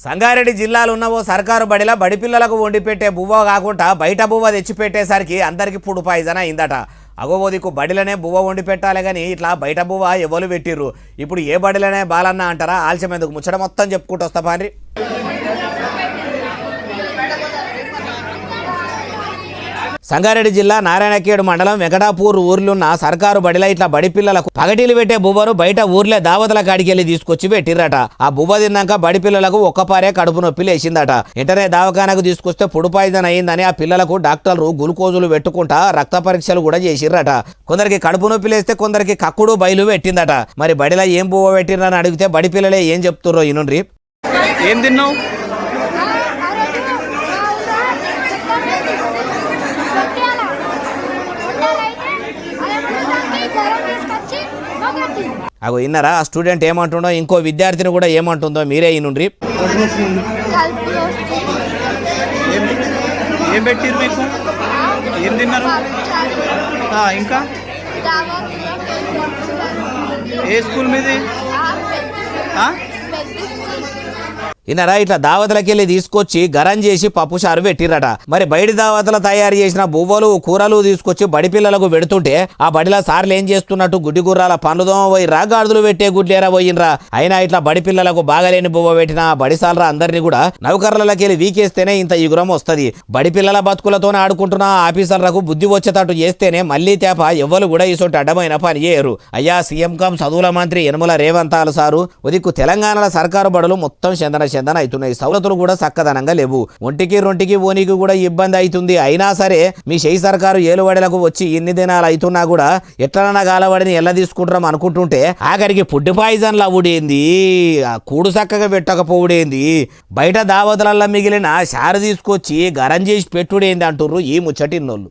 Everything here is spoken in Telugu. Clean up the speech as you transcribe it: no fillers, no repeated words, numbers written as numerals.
సంగారెడ్డి జిల్లాలో ఉన్న ఓ సర్కారు బడిలా బడి పిల్లలకు వండి పెట్టే బువ్వ కాకుండా బయట బువ్వ తెచ్చిపెట్టేసరికి అందరికి ఫుడ్ పాయిజన్ అయిందట. అగోదికు బడిలనే బువ్వ వండి పెట్టాలి కానీ ఇట్లా బయట బువ్వ ఎవరు పెట్టిర్రు. ఇప్పుడు ఏ బడిలనే బాలన్న అంటారా? ఆలస్యం ఎందుకు, ముచ్చట మొత్తం చెప్పుకుంటూ వస్తా పాండ్రి. సంగారెడ్డి జిల్లా నారాయణఖేడ్ మండలం వెంకటాపూర్ ఊర్లున్న సర్కారు బడిలో ఇట్లా బడి పిల్లలకు పగటీలు పెట్టే బువ్వను బయట ఊర్లే దావతల కాడికెళ్ళి తీసుకొచ్చి పెట్టిర్రట. ఆ బువ్వ తిన్నాక బడి పిల్లలకు ఒక్కపారే కడుపు నొప్పి లేచిందట. వెంటనే దవాఖానకు తీసుకొస్తే ఫుడ్ పాయిజన్ అయ్యిందని ఆ పిల్లలకు డాక్టర్లు గ్లూకోజులు పెట్టుకుంటా రక్త పరీక్షలు కూడా చేసిర్రట. కొందరికి కడుపు నొప్పి లేస్తే కొందరికి కక్కుడు బయలు పెట్టిందట. మరి బడిలో ఏం బువ్వ పెట్టిర్రని అడిగితే బడి పిల్లలే ఏం చెప్తుర్రో ఇనుండ్రి. ఏం తిన్నావు? అగో ఇన్నారా ఆ స్టూడెంట్ ఏమంటుండో, ఇంకో విద్యార్థిని కూడా ఏమంటుందో మీరే ఇనుండ్రి. ఏం పెట్టిరు మీకు? ఏం తిన్నారు? ఇంకా ఏ స్కూల్ మీది? ఇన్నరా ఇట్లా దావతలకి వెళ్ళి తీసుకొచ్చి గరం చేసి పప్పు చారు పెట్టిరట. మరి బయట దావతలు తయారు చేసిన బువ్వలు కూరలు తీసుకొచ్చి బడి పిల్లలకు పెడుతుంటే ఆ బడిలో సార్లు ఏం చేస్తున్నట్టు గుడ్డి గుర్రాల పనుదోమ పోయిరా, గాడుదులు పెట్టే గుడ్లేరా పోయినరా. అయినా ఇట్లా బడి పిల్లలకు బాగలేని బువ్వ పెట్టిన బడి సార్రా అందరినీ కూడా నౌకర్లకి వెళ్ళి వీకేస్తేనే ఇంత యుగురం వస్తుంది. బడి పిల్లల బతుకులతోనే ఆడుకుంటున్న ఆఫీసర్లకు బుద్ధి వచ్చేటట్టు చేస్తేనే మళ్లీ తేప ఎవ్వరు కూడా ఇసొంటి అడ్డమైన పని చేయరు. అయ్యా సీఎం కమ్ చదువుల మంత్రి యనమల రేవంతాలు సారు ఉదిక్కు తెలంగాణలో సర్కారు బడులు మొత్తం చందన అవుతున్నాయి. సౌలతులు కూడా చక్కదనంగా లేవు. ఒంటికి రొంటికి ఓనికి కూడా ఇబ్బంది అవుతుంది. అయినా సరే మీ షెయి సర్కారు ఏలుబడిలకు వచ్చి ఇన్ని దినాలు అవుతున్నా కూడా ఎట్లన్నా గాలబడిని ఎలా తీసుకుంటాం అనుకుంటుంటే ఆఖరికి ఫుడ్ పాయిజన్లు అవుడేంది, కూడు చక్కగా పెట్టకపోవుడేంది, బయట దావతులల్లో మిగిలిన షారు తీసుకొచ్చి గరం చేసి పెట్టుడేంది అంటుర్రు ఈ ముచ్చటిన్నోళ్ళు.